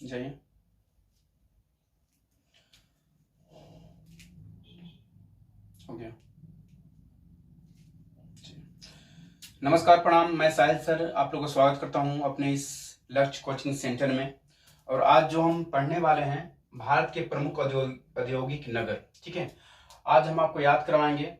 जाइए। हो गया जी। नमस्कार, प्रणाम। मैं साहिल सर आप लोगों का स्वागत करता हूं अपने इस लक्ष्य कोचिंग सेंटर में। और आज जो हम पढ़ने वाले हैं, भारत के प्रमुख औद्योगिक नगर, ठीक है। आज हम आपको याद करवाएंगे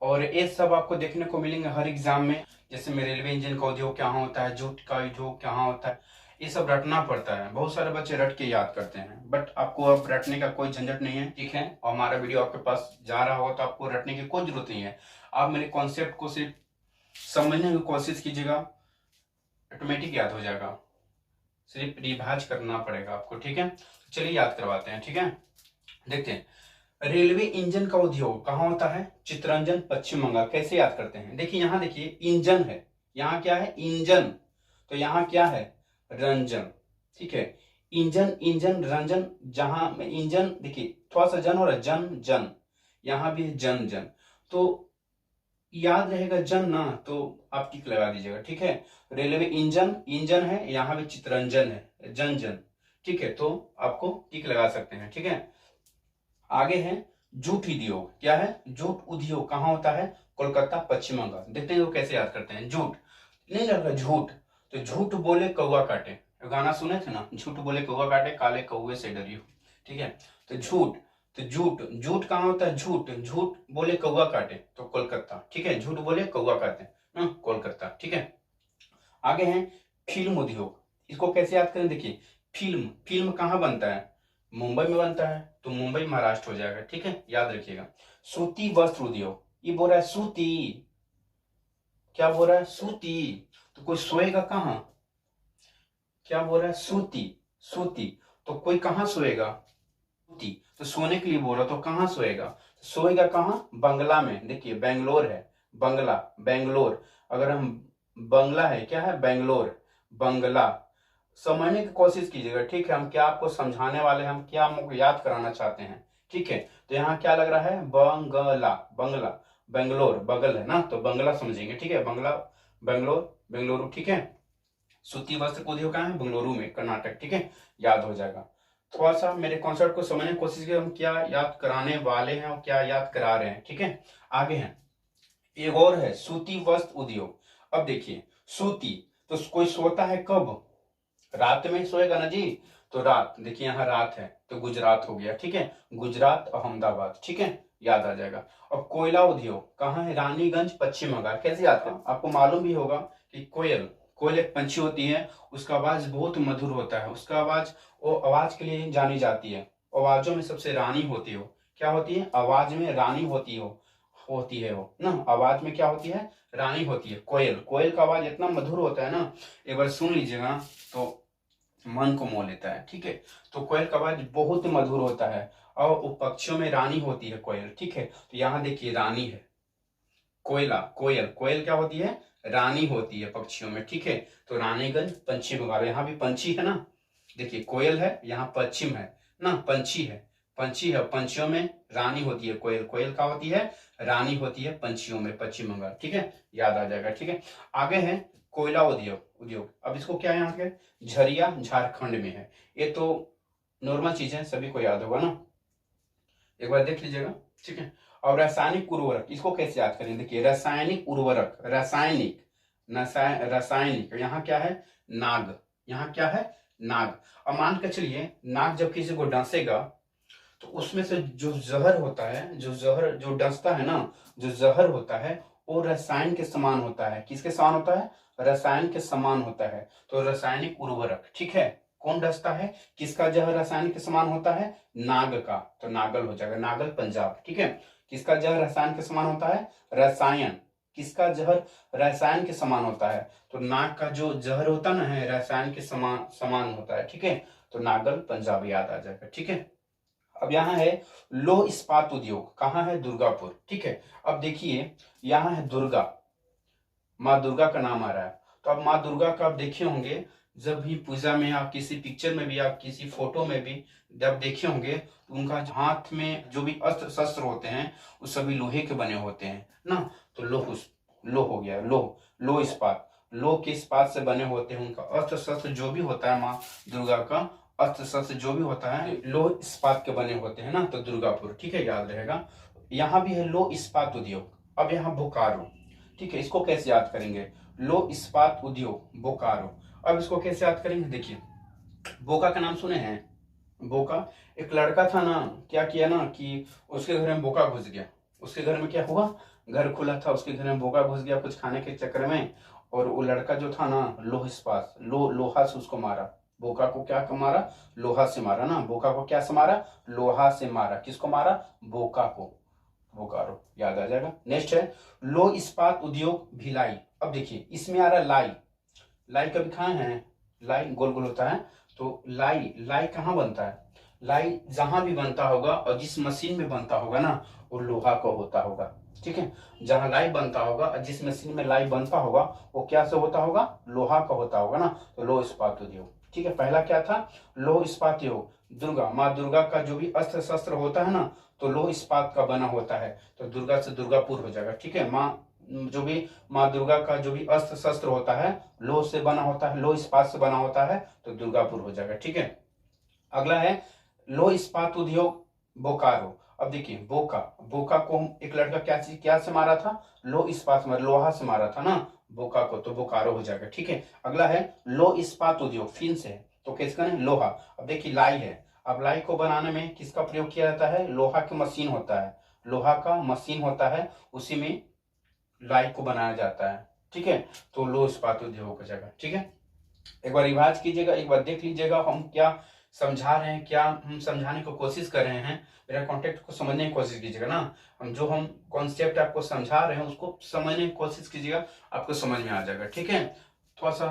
और ये सब आपको देखने को मिलेंगे हर एग्जाम में। जैसे में रेलवे इंजन का उद्योग कहाँ होता है, जूट का उद्योग कहाँ होता है, ये सब रटना पड़ता है। बहुत सारे बच्चे रट के याद करते हैं, बट आपको अब रटने का कोई झंझट नहीं है, ठीक है। और हमारा वीडियो आपके पास जा रहा होगा तो आपको रटने की कोई जरूरत नहीं है। आप मेरे कॉन्सेप्ट को सिर्फ समझने की कोशिश कीजिएगा, ऑटोमेटिक याद हो जाएगा। सिर्फ रिवाज करना पड़ेगा आपको, ठीक है। चलिए याद करवाते हैं, ठीक है। देखते हैं, रेलवे इंजन का उद्योग कहाँ होता है? चित्तरंजन, पश्चिम बंगाल। कैसे याद करते हैं? देखिए यहाँ, देखिए इंजन है, यहाँ क्या है? इंजन। तो यहाँ क्या है? रंजन, ठीक है। Engine, engine, Ranjan. जहां में इंजन, देखिए थोड़ा सा जन हो रहा है, जन जन, यहाँ भी जन जन। तो याद रहेगा जन ना, तो आप टिक लगा दीजिएगा, ठीक है। रेलवे इंजन, इंजन है, यहाँ भी चित्तरंजन है, जन जन, ठीक है। तो आपको टिक लगा सकते हैं, ठीक है। आगे है जूट उद्योग। क्या है? जूट उद्योग कहाँ होता है? कोलकाता, पश्चिम बंगाल। देखते हैं वो कैसे याद करते हैं। जूट नहीं लग रहा, झूठ। तो झूठ बोले कौवा काटे, गाना सुने थे ना, झूठ बोले कौवा काटे, काले कौवे से डरियो, ठीक है। तो झूठ, तो जूट, जूट कहाँ होता है? झूठ, झूठ बोले कौवा काटे तो कोलकाता, ठीक है। झूठ बोले कौवा काटे कोलकाता, ठीक है। आगे है फिल्म उद्योग। इसको कैसे याद करें? देखिए फिल्म, फिल्म कहाँ बनता है? मुंबई में बनता है, तो मुंबई महाराष्ट्र हो जाएगा, ठीक है। याद रखिएगा। सूती वस्त्र उद्योग, ये बोल रहा है सूती। क्या बोल रहा है? सूती। तो कोई सोएगा कहाँ? क्या बोल रहा है? सूती, सूती। तो कोई कहाँ सोएगा? सूती। तो सोने के लिए बोल रहा, तो कहाँ सोएगा? तो सोएगा कहाँ? बंगला में। देखिए बेंगलोर है, बंगला, बेंगलोर। अगर हम बंगला है, क्या है? बेंगलोर, बंगला। समझने की कोशिश कीजिएगा, ठीक है। हम क्या आपको समझाने वाले हैं, हम क्या हमको याद कराना चाहते हैं, ठीक है। तो यहाँ क्या लग रहा है? बंगला, बंगला, बेंगलोर बगल है ना, तो बंगला समझेंगे, ठीक है। बंगला, बेंगलोर, बेंगलुरु, ठीक है। सूती वस्त्र उद्योग कहाँ है? बेंगलुरु में, कर्नाटक, ठीक है। याद हो जाएगा। थोड़ा सा मेरे कॉन्सेप्ट को समझने की कोशिश कीजिए, हम क्या याद कराने वाले हैं और क्या याद करा रहे हैं, ठीक है। आगे है एक और है सूती वस्त्र उद्योग। अब देखिए सूती, तो कोई सोता है कब? रात में सोएगा ना जी। तो रात, देखिए यहाँ रात है, तो गुजरात हो गया, ठीक है। गुजरात, अहमदाबाद, ठीक है। याद आ जाएगा। अब कोयला उद्योग कहाँ है? रानीगंज, पश्चिम बंगाल। कैसे याद करें? आपको मालूम भी होगा कि कोयल, कोयल एक पंछी होती है, उसका आवाज बहुत मधुर होता है। उसका आवाज, वो आवाज के लिए जानी जाती है। आवाजों में सबसे रानी होती हो। क्या होती है? आवाज में रानी होती हो, होती है वो ना। आवाज में क्या होती है? रानी होती है। कोयल, कोयल का आवाज इतना मधुर होता है ना, एक बार सुन लीजिएगा तो मन को मोह लेता है, ठीक है। तो कोयल का आवाज बहुत मधुर होता है, और वो पक्षियों में रानी होती है कोयल, ठीक है। तो यहाँ देखिए रानी है, कोयला, कोयल, कोयल क्या होती है? रानी होती है पक्षियों में, ठीक है। तो रानीगंज, पश्चिम बंगाल। यहाँ भी पंछी है ना, देखिए कोयल है, यहाँ पश्चिम है ना, पंछी है, पंछी है, पंछियों में रानी होती है कोयल। कोयल क्या होती है? रानी होती है पंछियों में, पश्चिम बंगाल, ठीक है। याद आ जाएगा, ठीक है। आगे है कोयला उद्योग, उद्योग। अब इसको क्या है? यहाँ के झरिया, झारखंड में है। ये तो नॉर्मल चीज है, सभी को याद होगा ना, एक बार देख लीजिएगा, ठीक है। और रासायनिक उर्वरक, इसको कैसे याद करें? देखिए रासायनिक उर्वरक, रासायनिक, रासायनिक, यहाँ क्या है? नाग, यहाँ क्या है? नाग। अब मान के चलिए नाग जब किसी को डसेगा, तो उसमें से जो जहर होता है, जो जहर जो डसता है ना, जो जहर होता है, वो रसायन के समान होता है। किसके समान होता है? रसायन के समान होता है। तो रासायनिक उर्वरक, ठीक है। कौन डसता है? किसका जहर रसायन के समान होता है? नाग का, तो नागल हो जाएगा, नागल पंजाब, ठीक है। किसका जहर रसायन के समान होता है? रसायन, किसका जहर रसायन के समान होता है? तो नाग का जो जहर होता ना है, रसायन के समान समान होता है, ठीक है। तो नागल पंजाब याद आ जाएगा, ठीक है। अब यहाँ है लौह इस्पात उद्योग, कहाँ है? दुर्गापुर, ठीक है। अब देखिए यहाँ है दुर्गा, माँ दुर्गा का नाम आ रहा है। तो अब माँ दुर्गा का आप देखे होंगे, जब भी पूजा में, आप किसी पिक्चर में भी, आप किसी फोटो में भी जब देखे होंगे, तो उनका हाथ में जो भी अस्त्र शस्त्र होते हैं वो सभी लोहे के बने होते हैं ना। तो लोह, लोह हो गया, लोह, लोह इस्पात। लोह के इस्पात से बने होते हैं। उनका अस्त्र शस्त्र जो भी होता है, माँ दुर्गा का अस्त्र शस्त्र जो भी होता है लोह इस्पात के बने होते हैं ना, तो दुर्गापुर, ठीक है, याद रहेगा। यहाँ भी है लोह इस्पात उद्योग। अब यहाँ बोकारो, ठीक है, इसको कैसे याद करेंगे, लोह इस्पात उद्योग बोकारो। अब इसको कैसे याद करेंगे, देखिए बोका का नाम सुने हैं, बोका एक लड़का था ना, क्या किया ना कि उसके घर में बोका घुस गया। उसके घर में क्या हुआ, घर खुला था, उसके घर में बोका घुस गया कुछ खाने के चक्कर में, और वो लड़का जो था ना लोह इस्पात लोहा से उसको मारा। बोका को क्या मारा, लोहा से मारा ना, बोका को क्या से मारा, लोहा से मारा। किसको मारा, बोका को, बोकारो, याद आ जाएगा। नेक्स्ट है लोह इस्पात उद्योग भिलाई। अब देखिए इसमें आ रहा है लाई। लाई कभी खाए हैं, लाई गोल गोल होता है, तो लाई लाई कहाँ बनता है, लाई जहां भी बनता होगा और जिस मशीन में बनता होगा ना वो लोहा का होता होगा, ठीक है। जहां लाई बनता होगा और जिस मशीन में लाई बनता होगा वो क्या से होता होगा, लोहा का होता होगा ना, तो लोह इस्पात उद्योग, ठीक है। पहला क्या था, लोह इस्पात उद्योग, दुर्गा, माँ दुर्गा का जो भी अस्त्र शस्त्र होता है ना तो लोह इस्पात का बना होता है, तो दुर्गा से दुर्गापुर हो जाएगा, ठीक है। माँ जो भी माँ दुर्गा का जो भी अस्त्र शस्त्र होता है लोह से बना होता है, लोह इस्पात से बना होता है, तो दुर्गापुर हो जाएगा, ठीक है। अगला है लोह इस्पात उद्योग बोकारो। अब देखिए बोका, बोका को एक लड़का क्या से मारा था, लोह इस्पात से, लोहा से मारा था ना बोका को, तो बोकारो हो जाएगा, ठीक है। अगला है लोह इस्पात उद्योग, फिन से, तो किसका है, लोहा। अब देखिए लाई है, अब लाई को बनाने में किसका प्रयोग किया जाता है, लोहा की मशीन होता है, लोहा का मशीन होता है, उसी में लाई को बनाया जाता है, ठीक है। तो लोह इस्पात उद्योग हो जाएगा, ठीक है। एक बार रिवाज कीजिएगा, एक बार देख लीजिएगा हम क्या समझा रहे हैं, क्या हम समझाने की कोशिश कर रहे हैं, मेरा कॉन्टेक्ट को समझने की कोशिश कीजिएगा ना। हम कॉन्सेप्ट आपको समझा रहे हैं उसको समझने की कोशिश कीजिएगा, आपको समझ में आ जाएगा, ठीक है। थोड़ा सा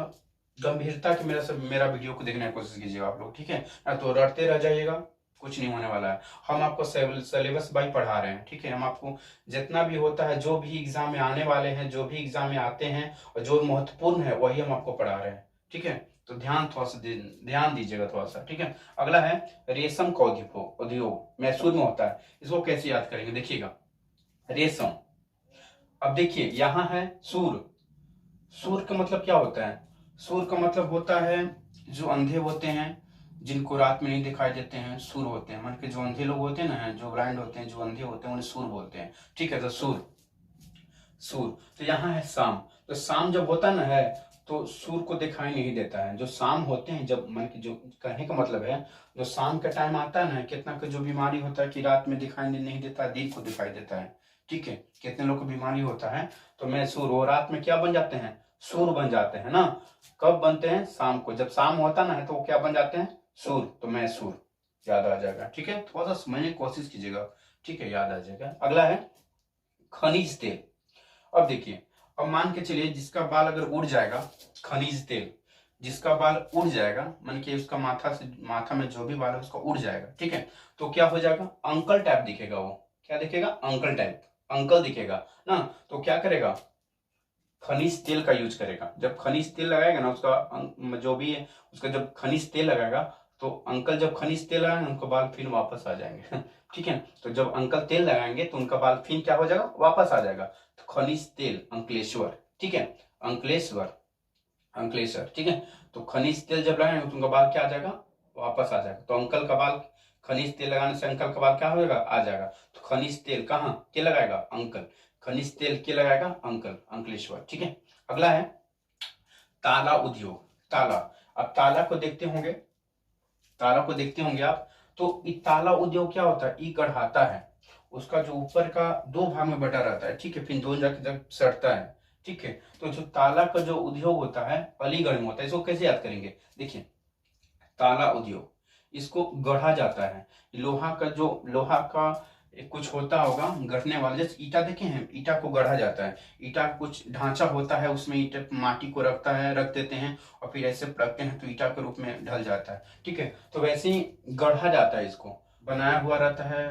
गंभीरता के मेरा वीडियो को देखने की कोशिश कीजिएगा आप लोग, ठीक है ना, तो रटते रह जाइएगा, कुछ नहीं होने वाला है। हम आपको सिलेबस बाई पढ़ा रहे हैं, ठीक है। हम आपको जितना भी होता है, जो भी एग्जाम में आने वाले हैं, जो भी एग्जाम में आते हैं और जो महत्वपूर्ण है वही हम आपको पढ़ा रहे हैं, ठीक है। तो ध्यान दीजिएगा थोड़ा सा, ठीक है। अगला है रेशम का उद्योग मैसूर में होता है, इसको कैसे याद करेंगे, देखिएगा रेशम। अब देखिए यहाँ है सूर, सूर का मतलब क्या होता है, सूर का मतलब होता है जो अंधे होते हैं, जिनको रात में नहीं दिखाई देते हैं, सूर होते हैं। मान के जो अंधे लोग होते हैं ना, जो ब्लाइंड होते हैं, जो अंधे होते हैं, उन्हें सूर बोलते हैं, ठीक है। तो सूर, सूर। तो यहाँ है शाम, तो शाम जब होता ना है तो सूर को दिखाई नहीं देता है। जो शाम होते हैं, जब मन की, जो कहने का मतलब है जो शाम का टाइम आता है ना, कितना का जो बीमारी होता है कि रात में दिखाई नहीं देता, दिन को दिखाई देता है, ठीक है। कितने लोग को बीमारी होता है, तो मैं सूर, वो रात में क्या बन जाते हैं, सूर बन जाते हैं ना। कब बनते हैं, शाम को, जब शाम होता ना है तो वो क्या बन जाते हैं, सूर। तो मैं सूर, याद आ जाएगा, ठीक है। थोड़ा सा समझने की कोशिश कीजिएगा, ठीक है, याद आ जाएगा। अगला है खनिज तेल। अब देखिए, अब मान के चलिए जिसका बाल अगर उड़ जाएगा, खनिज तेल, जिसका बाल उड़ जाएगा, मान के उसका माथा में जो भी बाल है उसका उड़ जाएगा, ठीक है। तो क्या हो जाएगा, अंकल टाइप दिखेगा, वो क्या दिखेगा, अंकल टाइप, अंकल दिखेगा ना। तो क्या करेगा, खनिज तेल का यूज करेगा। जब खनिज तेल लगाएगा ना, उसका जो भी है उसका, जब खनिज तेल लगाएगा तो अंकल जब खनिज तेल लगाएंगे उनका बाल फिर वापस आ जाएंगे ठीक है। तो जब अंकल तेल लगाएंगे तो उनका बाल फिर क्या हो जाएगा, वापस आ जाएगा। तो खनिज तेल अंकलेश्वर, ठीक है, अंकलेश्वर, अंकलेश्वर, ठीक है। तो खनिज तेल जब लगाएंगे तो उनका बाल क्या आ जाएगा, वापस आ जाएगा। तो अंकल का बाल, खनिज तेल लगाने से अंकल का बाल क्या होगा, आ जाएगा। तो खनिज तेल कहाँ के लगाएगा, अंकल, खनिज तेल के लगाएगा अंकल, अंकलेश्वर, ठीक है। अगला है ताला उद्योग, ताला। अब ताला को देखते होंगे, ताला को देखते होंगे आप, तो ये ताला उद्योग क्या होता है, ये गढ़ाता है, उसका जो ऊपर का दो भाग में बटा रहता है, ठीक है, फिर दो जाके जब सड़ता है, ठीक है। तो जो ताला का जो उद्योग होता है अलीगढ़ में होता है, इसको कैसे याद करेंगे, देखिए ताला उद्योग, इसको गढ़ा जाता है। लोहा का जो, लोहा का कुछ होता होगा गढ़ने वाला, जैसे ईटा देखे हैं, ईटा को गढ़ा जाता है, ईटा कुछ ढांचा होता है, उसमें ईटा माटी को रख देते हैं और फिर ऐसे रखते हैं तो ईटा के रूप में ढल जाता है, ठीक है। तो वैसे ही गढ़ा जाता है, इसको बनाया हुआ रहता है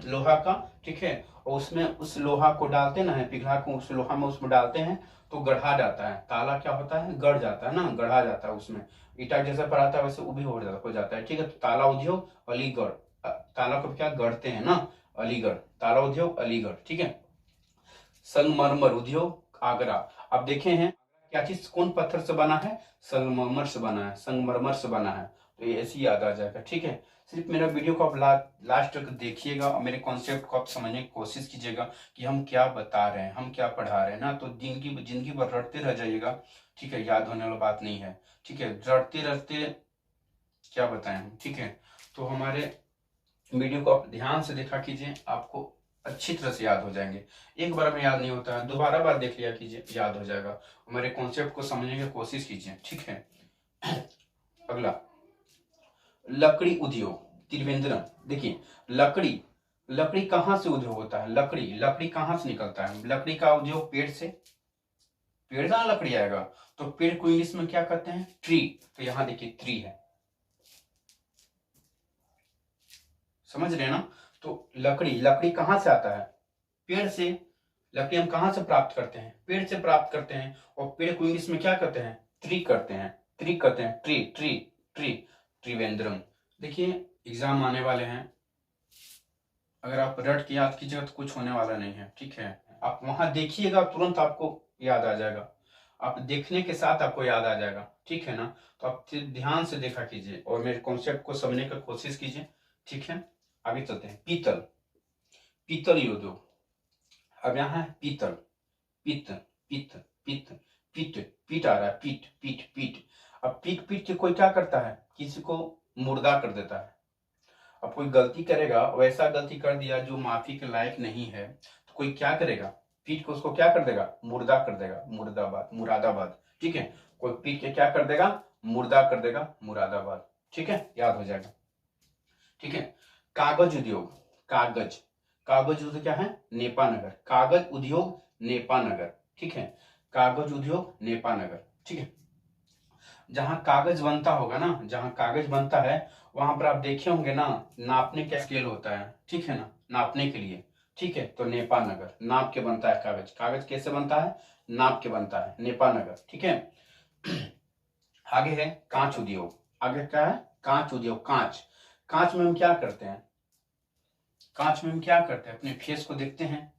लोहा का, ठीक है। और उसमें उस लोहा को डालते ना है, पिघला को उस लोहा में उसमें डालते हैं तो गढ़ा जाता है। ताला क्या होता है, गढ़ जाता है ना, गढ़ा जाता है, उसमें ईटा जैसा पड़ाता है वैसे वो भी हो जाता है, ठीक है। तो ताला उद्योग अलीगढ़, ताला को क्या गढ़ते हैं ना, अलीगढ़, ताला उद्योग अलीगढ़, ठीक है। संगमरमर उद्योग आगरा। अब देखे हैं क्या चीज कौन पत्थर से बना है? संगमरमर से बना है, संगमरमर से बना है। तो ये ऐसे ही याद आ जाएगा। ठीक है, सिर्फ मेरा वीडियो को आप लास्ट तक देखिएगा और मेरे कॉन्सेप्ट को आप समझने की कोशिश कीजिएगा कि हम क्या बता रहे हैं, हम क्या पढ़ा रहे हैं ना। तो जिंदगी भर रटते रह जाइएगा। ठीक है, याद होने वाली बात नहीं है। ठीक है, रटते रटते क्या बताएं हम। ठीक है, तो हमारे वीडियो को आप ध्यान से देखा कीजिए, आपको अच्छी तरह से याद हो जाएंगे। एक बार में याद नहीं होता है, दोबारा बार देख लिया कीजिए, याद हो जाएगा। हमारे कॉन्सेप्ट को समझने की कोशिश कीजिए। ठीक है, अगला लकड़ी उद्योग त्रिवेंद्रम। देखिए, लकड़ी लकड़ी कहाँ से उद्योग होता है? लकड़ी कहाँ से निकलता है? लकड़ी का उद्योग पेड़ से, पेड़ का लकड़ी आएगा। तो पेड़ को इंग्लिश में क्या कहते हैं? ट्री। तो यहाँ देखिए ट्री है, समझ रहे हैं ना। तो लकड़ी कहाँ से आता है? पेड़ से। लकड़ी हम कहाँ से प्राप्त करते हैं? पेड़ से प्राप्त करते हैं। और पेड़ को इंग्लिश में क्या कहते हैं? ट्री करते हैं, ट्री कहते हैं, ट्री ट्री ट्री त्रिवेंद्रम। देखिए, एग्जाम आने वाले हैं, अगर आप रट के याद कीजिएगा तो कुछ होने वाला नहीं है। ठीक है, आप वहां देखिएगा, तुरंत आपको याद आ जाएगा। आप देखने के साथ आपको याद आ जाएगा। ठीक है ना, तो आप ध्यान से देखा कीजिए और मेरे कॉन्सेप्ट को समझने की कोशिश कीजिए। ठीक है, आगे चलते हैं। पीतल, पीतल उद्योग। अब यहाँ है पीतल, पित्त पित्त पित्त पीट, पीट आ रहा है, पीट पीट पीट। अब पीट पीट के कोई क्या करता है? किसी को मुर्दा कर देता है। अब कोई गलती करेगा, वैसा गलती कर दिया जो माफी के लायक नहीं है, तो कोई क्या करेगा? पीट को उसको क्या कर देगा? मुर्दा कर देगा, मुर्दाबाद, मुरादाबाद। ठीक है, कोई पीट के क्या कर देगा? मुर्दा कर देगा, मुरादाबाद। ठीक है, याद हो जाएगा। ठीक है, कागज उद्योग, कागज उद्योग क्या है? नेपानगर। कागज उद्योग नेपानगर। ठीक है, कागज उद्योग नेपानगर। ठीक है, जहां कागज बनता होगा ना, जहां कागज बनता है वहां पर आप देखे होंगे ना, नापने का स्केल होता है। ठीक है ना, नापने के लिए। ठीक है, तो नेपानगर नाप के बनता है कागज। कागज कैसे बनता है? नाप के बनता है, नेपानगर। ठीक है, आगे है कांच उद्योग। आगे क्या है? कांच उद्योग। कांच में हम क्या करते हैं? कांच में हम क्या करते हैं? अपने फेस को देखते हैं,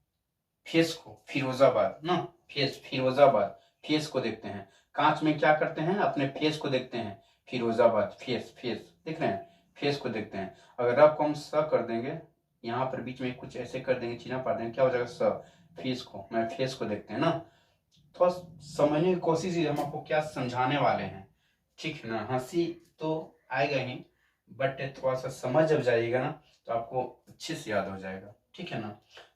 फेस को, फिरोजाबाद ना, फेस फिरोजाबाद, फेस को देखते हैं। कांच में क्या करते हैं? अपने फेस को देखते हैं, फिरोजाबाद, फेस देख रहे हैं, फेस को देखते हैं। अगर रब को हम स कर देंगे, यहाँ पर बीच में कुछ ऐसे कर देंगे, चीना पा देंगे, क्या हो जाएगा? स। फेस को, मैं फेस को देखते हैं ना। थोड़ा समझने की कोशिश ही, हम आपको क्या समझाने वाले हैं। ठीक है ना, हंसी तो आएगा ही, बट थोड़ा सा समझ जब जाइएगा ना तो आपको अच्छे से याद हो जाएगा। ठीक है ना,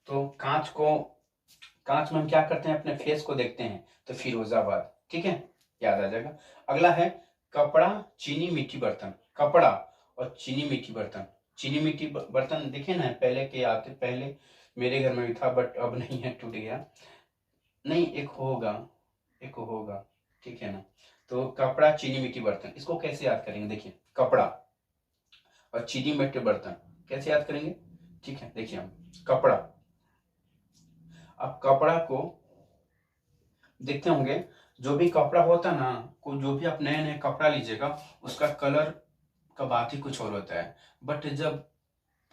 तो कांच में हम क्या करते हैं? अपने फेस को देखते हैं, तो फिरोजाबाद। ठीक है, याद आ जाएगा। अगला है कपड़ा, चीनी, मिट्टी बर्तन। कपड़ा और चीनी मिट्टी बर्तन। चीनी मिट्टी बर्तन देखे ना, पहले मेरे घर में भी था, बट अब नहीं है, टूट गया। नहीं, एक होगा। ठीक है ना, तो कपड़ा, चीनी मिट्टी बर्तन, इसको कैसे याद करेंगे? देखिए, कपड़ा और चीनी मिट्टी बर्तन कैसे याद करेंगे? ठीक है, देखिए हम कपड़ा, अब कपड़ा को देखते होंगे, जो भी कपड़ा होता है ना, जो भी आप नए नए कपड़ा लीजिएगा, उसका कलर का बात ही कुछ और होता है। बट जब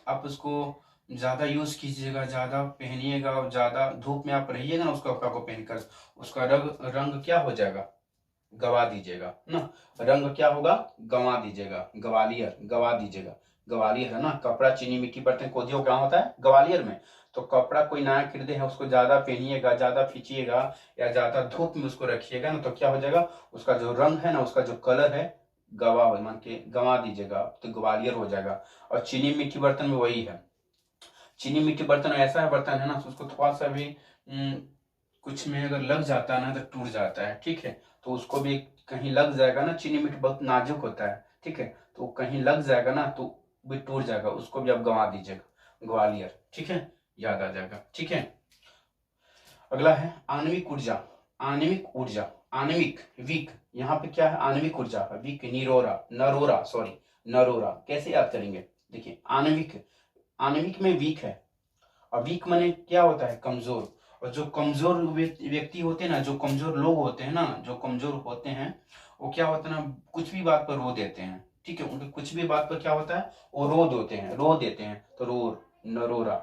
आप उसको ज्यादा यूज कीजिएगा, ज्यादा पहनिएगा और ज्यादा धूप में आप रहिएगा ना, उस कपड़ा को पहनकर, उसका रंग क्या हो जाएगा? गवा दीजिएगा ना। रंग क्या होगा? गवा दीजिएगा, गवा दीजिएगा, ग्वालियर है ना। कपड़ा, चीनी मिट्टी बर्तन को उद्योग कहाँ होता है? ग्वालियर में। तो कपड़ा कोई नया खरीदे है, उसको ज्यादा पहनिएगा, ज्यादा खींचिएगा या ज्यादा धूप में उसको रखिएगा ना, तो क्या हो जाएगा? उसका जो रंग है ना, उसका जो कलर है, मान के गवा दीजिएगा, तो ग्वालियर हो जाएगा। और चीनी मिट्टी बर्तन में वही है। चीनी मिट्टी बर्तन ऐसा है बर्तन है ना, उसको थोड़ा सा भी कुछ में अगर लग जाता है ना तो टूट जाता है। ठीक है, तो उसको भी कहीं लग जाएगा ना, चीनी मिट्टी बहुत नाजुक होता है। ठीक है, तो कहीं लग जाएगा ना तो भी टूट जाएगा, उसको भी आप गंवा दीजिएगा, ग्वालियर। ठीक है, याद आ जाएगा। ठीक है, अगला है आणविक ऊर्जा। आणविक ऊर्जा, आणविक, वीक, यहाँ पे क्या है? आणविक ऊर्जा, वीक, नरोरा कैसे याद करेंगे? देखिए, आणविक में वीक है, और वीक माने क्या होता है? कमजोर। और जो कमजोर व्यक्ति होते हैं ना, जो कमजोर लोग होते हैं ना, जो कमजोर होते हैं, वो क्या होता है ना, कुछ भी बात पर रो देते हैं। ठीक है, उनके कुछ भी बात पर क्या होता है? वो रो देते हैं। तो नरोरा,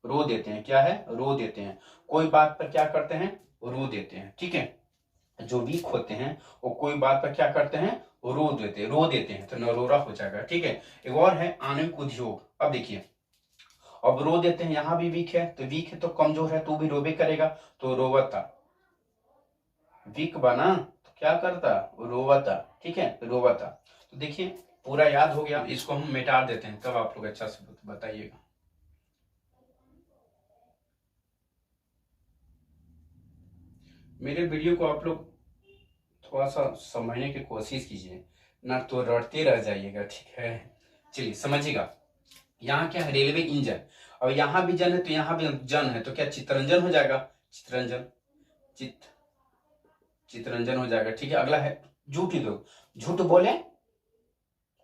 रो देते हैं। क्या है? रो देते हैं। कोई बात पर क्या करते हैं? रो देते हैं। ठीक है, जो वीक होते हैं वो कोई बात पर क्या करते हैं, रो देते हैं, तो नरोरा हो जाएगा। ठीक है, एक और है आणविक उद्योग। अब देखिए, अब रो देते हैं, यहां भी वीक है तो कमजोर है तो भी रोबे करेगा, तो रोवता, वीक बना तो क्या करता, रोवता। ठीक है, रोवता। तो देखिए पूरा याद हो गया, इसको हम मिटा देते हैं, तब आप लोग अच्छा से बताइएगा। मेरे वीडियो को आप लोग थोड़ा सा समझने की कोशिश कीजिए, ना तो रटते रह जाइएगा। ठीक है, चलिए समझिएगा। यहाँ क्या है, रेलवे इंजन, और यहाँ भी जन है तो यहाँ भी जन है, तो क्या चित्रंजन हो जाएगा, चित्रंजन, चित्रंजन हो जाएगा। ठीक है, अगला है झूठ उद्योग, झूठ बोले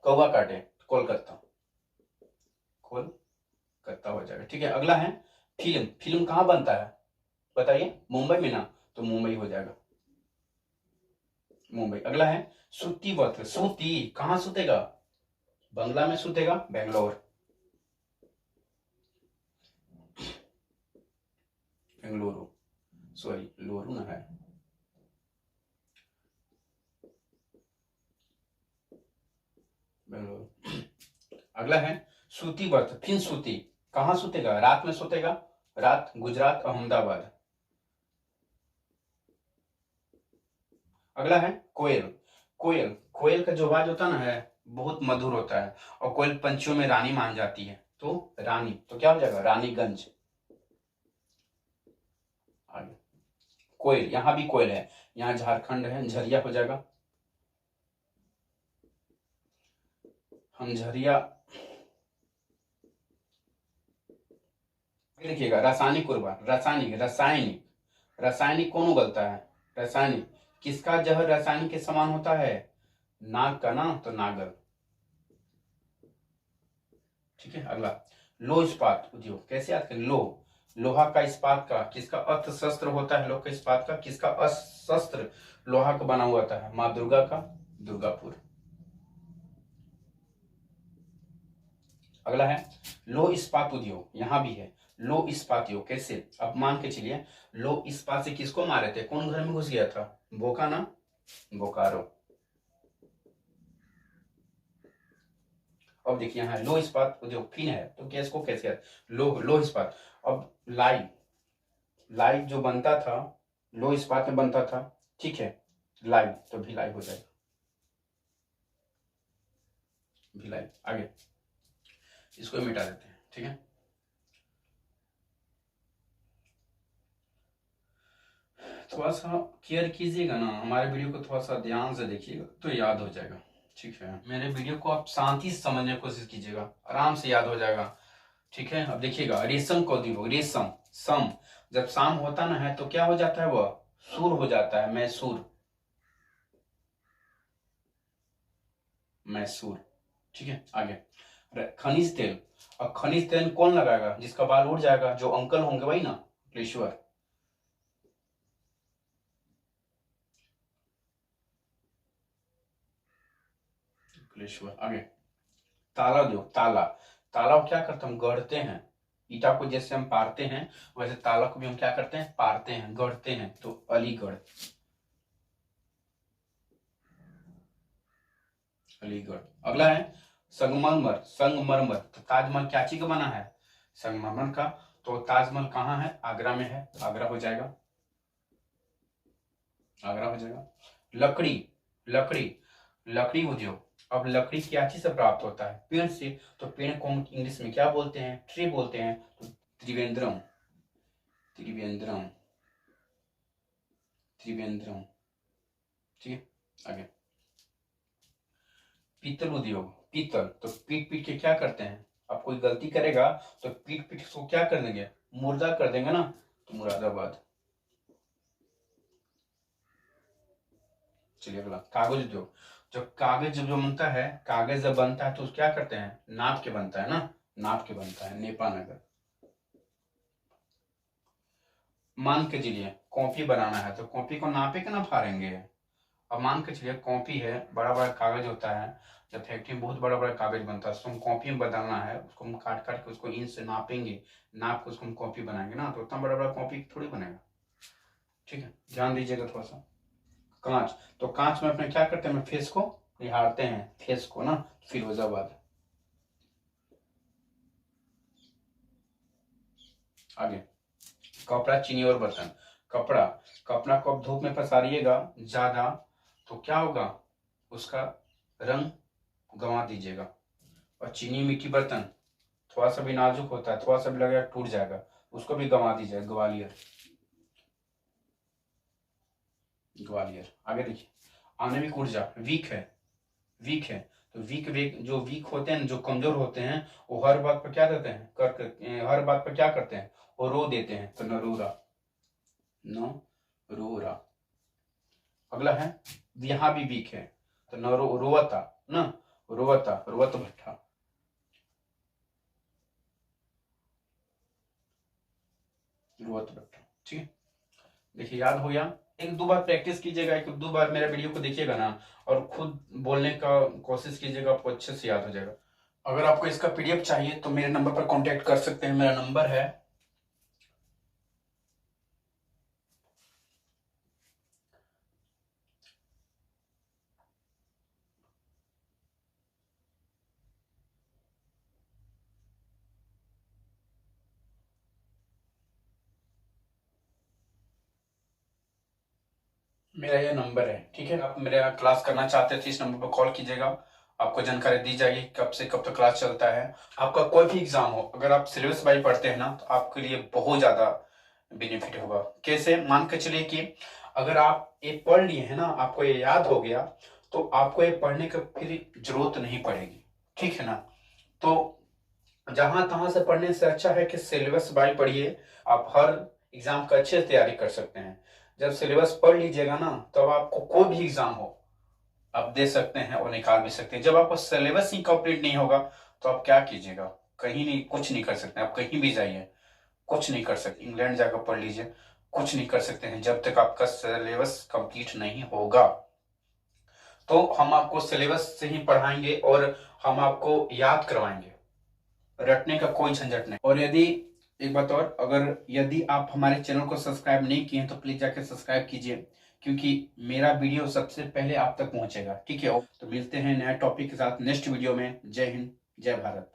कौवा काटे, कोलकाता, कोलकाता हो जाएगा। ठीक है, अगला है फिल्म, फिल्म कहाँ बनता है बताइए, मुंबई में ना, तो मुंबई हो जाएगा, मुंबई। अगला है सूती वस्त्र, सूती कहाँ सूतेगा, बंगला में सूतेगा, बेंगलोर, बेंगलुरु, सॉरी लोरू ना है, बेंगलुरु। अगला है सूती वस्त्र, फिर सूती कहाँ सूतेगा, रात में सूतेगा, रात, गुजरात, अहमदाबाद। अगला है कोयल, कोयल, कोयल का जो आवाज होता ना है बहुत मधुर होता है, और कोयल पंछियों में रानी मान जाती है, तो रानी, तो क्या हो जाएगा, रानीगंज। आगे कोयल, यहां भी कोयल है, यहाँ झारखंड है, झरिया हो जाएगा, हम झरिया। देखिएगा रासायनिक उर्वरक, रासायनिक, रासायनिक, रासायनिक कौन उगलता है, रासायनिक, किसका जहर रासायनिक के समान होता है, नाग का ना, तो नागल। ठीक है, अगला लो इस्पात उद्योग, कैसे याद करें, लो, लोहा का, इस्पात का, किसका अस्त्र शस्त्र होता है, लोहा का, इस्पात का, किसका अस्त्र लोहा का बना हुआ था, माँ दुर्गा का, दुर्गापुर। अगला है लो इस्पात उद्योग, यहां भी है लो इस्पात उद्योग, कैसे, अब मान के चलिए लो इस्पात से किसको मारे थे, कौन घर में घुस गया था, बोका ना, बोकारो। अब देखिए यहाँ लो इस्पात उद्योग फिन है, तो क्या इसको कैसे, लो इस्पात। अब लाई, लाई जो बनता था लो इस्पात में बनता था, ठीक है, लाई, तो भिलाई हो जाएगा, भिलाई। आगे इसको मिटा देते हैं। ठीक है, थोड़ा सा केयर कीजिएगा ना, हमारे वीडियो को थोड़ा सा ध्यान से देखिएगा तो याद हो जाएगा। ठीक है, मेरे वीडियो को आप शांति से समझने की कोशिश कीजिएगा, आराम से याद हो जाएगा। ठीक है, अब देखिएगा रेशम का उद्योग, रेशम, सम, जब शाम होता ना है तो क्या हो जाता है, वह सूर हो जाता है, मैसूर, मैसूर। ठीक है, आगे खनिज तेल, अब खनिज तेल कौन लगाएगा, जिसका बाल उड़ जाएगा, जो अंकल होंगे वही ना, कलेश्वर, कलेश्वर। आगे ताला उद्योग, ताला, ताला को क्या करते हैं, हम गढ़ते हैं, ईटा को जैसे हम पारते हैं वैसे ताला को भी हम क्या करते हैं, पारते हैं, गढ़ते हैं, तो अलीगढ़, अलीगढ़। अगला है संगमरमर, संगमरमर, तो ताजमहल क्या चीज का बना है, संगमरमर का, तो ताजमहल कहाँ है, आगरा में है, आगरा हो जाएगा, आगरा हो जाएगा। लकड़ी, लकड़ी, लकड़ी उद्योग, अब लकड़ी क्या चीज से प्राप्त होता है, पेड़ से, तो पेड़ को हम इंग्लिश में क्या बोलते हैं, ट्री बोलते हैं, तो त्रिवेंद्रम, त्रिवेंद्रम, त्रिवेंद्रम। ठीक है, आगे पीतल उद्योग, पीतल, तो पीट पीट के क्या करते हैं, अब कोई गलती करेगा तो पीट पीट उसको क्या कर देंगे, मुर्दा कर देंगे ना, तो मुरादाबाद। चलिए अगला कागज उद्योग, जो कागज जो बनता है, कागज जब बनता है तो क्या करते हैं, नाप के बनता है ना, नाप के बनता है, नेपानगर। मान के चलिए कॉपी बनाना है तो कॉपी को नापे के ना फाड़ेंगे, अब मान के चलिए कॉपी है, बड़ा बड़ा कागज होता है, जब फैक्ट्री में बहुत बड़ा बड़ा कागज बनता है उसको हम कॉपी में बदलना है, उसको हम काट काट के उसको इंच से नापेंगे, नाप के उसको हम कॉपी बनाएंगे ना, तो उतना बड़ा बड़ा कॉपी थोड़ी बनेगा। ठीक है, ध्यान दीजिएगा थोड़ा सा। कांच। तो कांच में अपने क्या करते हैं, हम फेस को निहारते हैं, फेस को ना, फिरोजाबाद। आगे कपड़ा, चीनी और बर्तन। कपड़ा, कपड़ा को आप धूप में पसारिएगा ज्यादा तो क्या होगा, उसका रंग गंवा दीजिएगा। और चीनी मीठी बर्तन थोड़ा सा भी नाजुक होता है, थोड़ा सा भी लगेगा टूट जाएगा, उसको भी गंवा दीजिएगा। ग्वालियर, ग्वालियर। आगे देखिए, आणविक ऊर्जा, वीक है, वीक है। तो वीक जो वीक होते हैं, जो कमजोर होते हैं, वो हर बात पर क्या देते हैं, हर बात पर क्या करते हैं, वो रो देते हैं। तो नरूरा, नरूरा। अगला है, यहाँ भी वीक है, तो रोवता ना, रोवता, रोवत भट्टा। रोवत भट्टा, ठीक है। देखिए याद हो गया। एक दो बार प्रैक्टिस कीजिएगा, एक दो बार मेरा वीडियो को देखिएगा ना, और खुद बोलने का कोशिश कीजिएगा, आपको अच्छे से याद हो जाएगा। अगर आपको इसका पीडीएफ चाहिए तो मेरे नंबर पर कांटेक्ट कर सकते हैं। मेरा नंबर है मेरा ये नंबर है, ठीक है। आप मेरा क्लास करना चाहते हैं तो इस नंबर पर कॉल कीजिएगा, आपको जानकारी दी जाएगी कब से कब तक क्लास चलता है। आपका कोई भी एग्जाम हो, अगर आप सिलेबस वाइज पढ़ते हैं ना, तो आपके लिए बहुत ज्यादा बेनिफिट होगा। कैसे, मान के चलिए कि अगर आप ये पढ़ लिए हैं ना, आपको ये याद हो गया, तो आपको ये पढ़ने की फिर जरूरत नहीं पड़ेगी, ठीक है ना। तो जहां तहां से पढ़ने से अच्छा है कि सिलेबस वाइज पढ़िए, आप हर एग्जाम का अच्छे से तैयारी कर सकते हैं। जब सिलेबस पढ़ लीजिएगा ना, तब आपको कोई भी एग्जाम हो आप दे सकते हैं और निकाल भी सकते हैं। जब आपका सिलेबस ही कंप्लीट नहीं होगा तो आप क्या कीजिएगा, कहीं नहीं, कुछ नहीं कर सकते। आप कहीं भी जाइए, कुछ नहीं कर सकते। इंग्लैंड जाकर पढ़ लीजिए, कुछ नहीं कर सकते हैं जब तक आपका सिलेबस कंप्लीट नहीं होगा। तो हम आपको सिलेबस से ही पढ़ाएंगे और हम आपको याद करवाएंगे, रटने का कोई झंझट नहीं। और यदि एक बात और, अगर यदि आप हमारे चैनल को सब्सक्राइब नहीं किए तो प्लीज जाकर सब्सक्राइब कीजिए, क्योंकि मेरा वीडियो सबसे पहले आप तक पहुंचेगा, ठीक है। तो मिलते हैं नए टॉपिक के साथ नेक्स्ट वीडियो में। जय हिंद, जय भारत।